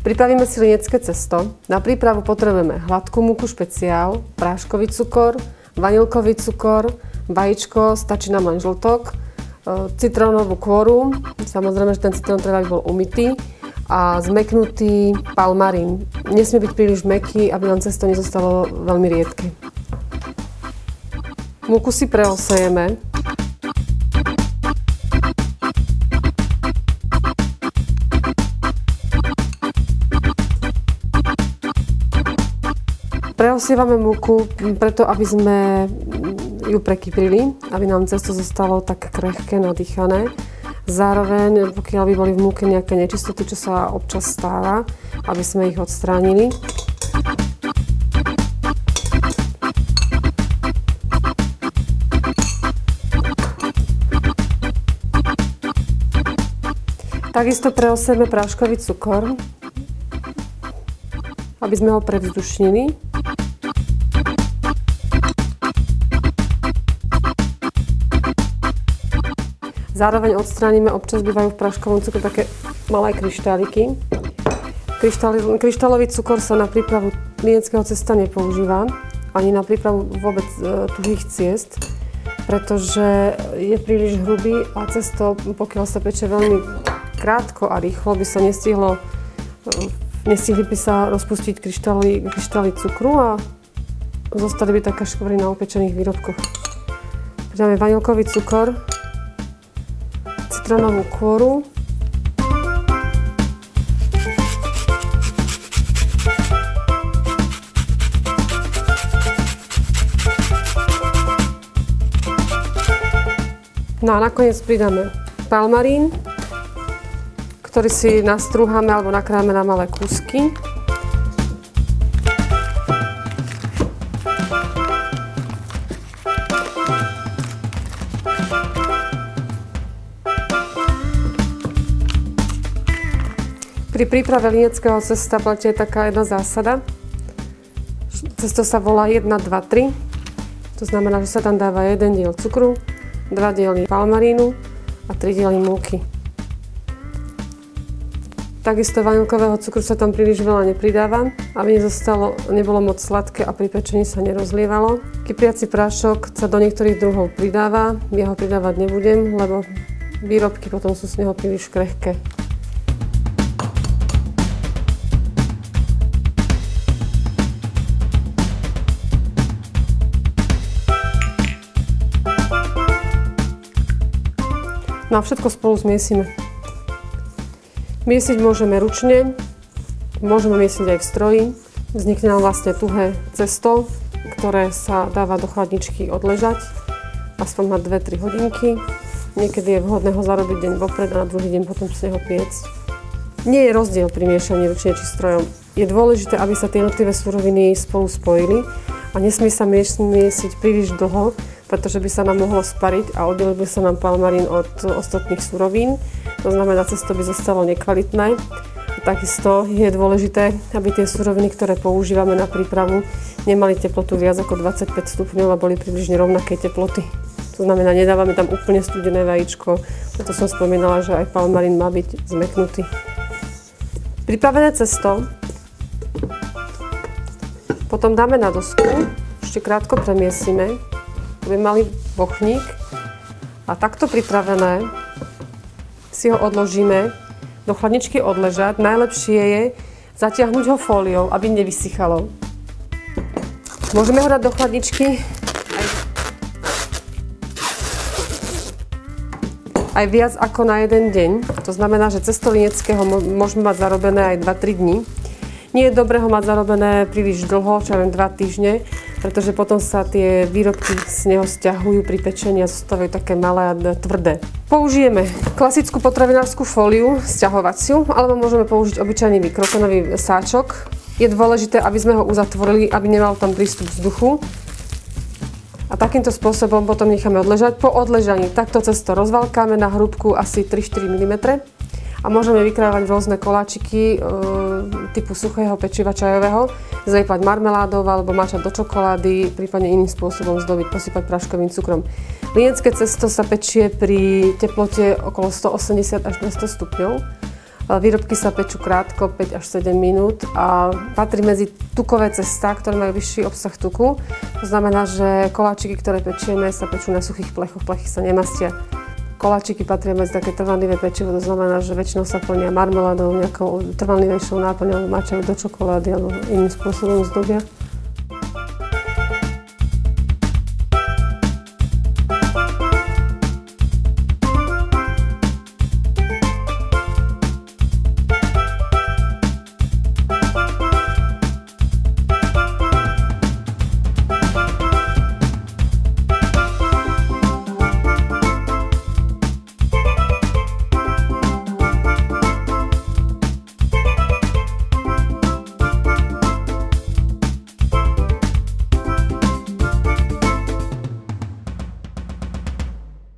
Pripravíme si liniecké cesto. Na prípravu potrebujeme hladkú múku špeciál, práškový cukor, vanilkový cukor, vajíčko, stačí nám len žltok, citrónovú kôru, samozrejme, že ten citrón treba by bol umytý, a zmeknutý palmarín. Nesmie byť príliš mäkký, aby nám cesto nezostalo veľmi riedke. Múku si preosejeme. Preosievame múku preto, aby sme ju prekyprili, aby nám cesto zostalo tak krehké, nadýchané. Zároveň, pokiaľ by boli v múke nejaké nečistoty, čo sa občas stáva, aby sme ich odstránili. Takisto preosieme práškový cukor, aby sme ho prevzdušnili. Zároveň odstránime, občas bývajú v práškovom cukru také malé kryštáliky. Kryštálový cukor sa na prípravu linieckého cesta nepoužíva, ani na prípravu vôbec tuhých ciest, pretože je príliš hrubý a cesto, pokiaľ sa peče veľmi krátko a rýchlo, by sa nestihli by sa rozpustiť kryštály cukru a zostali by také škvrny na upečených výrobkoch. Pridáme vanilkový cukor, citrónovú kôru, no a nakoniec pridáme palmarín, ktorý si nastrúhame alebo nakrájame na malé kúsky. Pri príprave linieckého cesta platí taká jedna zásada. Cesto sa volá 1, 2, 3. To znamená, že sa tam dáva 1 diel cukru, 2 diely palmarínu a 3 diely múky. Takisto vanilkového cukru sa tam príliš veľa nepridáva, aby nebolo moc sladké a pri pečení sa nerozlievalo. Kypriaci prášok sa do niektorých druhov pridáva, ja ho pridávať nebudem, lebo výrobky potom sú z neho príliš krehké. No a všetko spolu zmiesime. Miesiť môžeme ručne, môžeme miesiť aj v stroji. Vznikne nám vlastne tuhé cesto, ktoré sa dáva do chladničky odležať, aspoň na 2-3 hodinky. Niekedy je vhodné ho zarobiť deň vopred a na druhý deň potom z neho piecť. Nie je rozdiel pri miešaní ručne či strojom. Je dôležité, aby sa tie jednotlivé suroviny spolu spojili a nesmie sa miesiť príliš dlho, pretože by sa nám mohlo spariť a oddelil by sa nám palmarín od ostatných surovín. To znamená, cesto by zostalo nekvalitné. Takisto je dôležité, aby tie suroviny, ktoré používame na prípravu, nemali teplotu viac ako 25 stupňov a boli približne rovnaké teploty. To znamená, nedávame tam úplne studené vajíčko, preto som spomínala, že aj palmarín má byť zmeknutý. Pripravené cesto potom dáme na dosku, ešte krátko premiesime, aby mali bochník a takto pripravené si ho odložíme do chladničky odležať. Najlepšie je zatiahnuť ho fóliou, aby nevysychalo. Môžeme ho dať do chladničky aj viac ako na jeden deň. To znamená, že cesto linieckého môžeme mať zarobené aj 2-3 dní. Nie je dobré ho mať zarobené príliš dlho, čo len 2 týždne, pretože potom sa tie výrobky z neho sťahujú pri pečení a zostávajú také malé a tvrdé. Použijeme klasickú potravinárskú fóliu, sťahovaciu, alebo môžeme použiť obyčajný mikrotonový sáčok. Je dôležité, aby sme ho uzatvorili, aby nemal tam prístup vzduchu. A takýmto spôsobom potom necháme odležať. Po odležaní takto cesto rozvalkáme na hrúbku asi 3-4 mm. A môžeme vykrájať rôzne koláčiky typu suchého pečiva čajového, zliepať marmeládou alebo máčať do čokolády, prípadne iným spôsobom zdobiť, posypať práškovým cukrom. Liniecké cesto sa pečie pri teplote okolo 180 až 200 stupňov Výrobky sa pečú krátko, 5 až 7 minút a patrí medzi tukové cestá, ktoré majú vyšší obsah tuku. To znamená, že koláčiky, ktoré pečieme, sa pečú na suchých plechoch, plechy sa nemastia. Koláčiky patria medzi také trvanlivé pečivo, to znamená, že väčšinou sa plnia marmeládou, nejakou trvanlivejšou náplňou, mačajú do čokolády alebo iným spôsobom zdobia.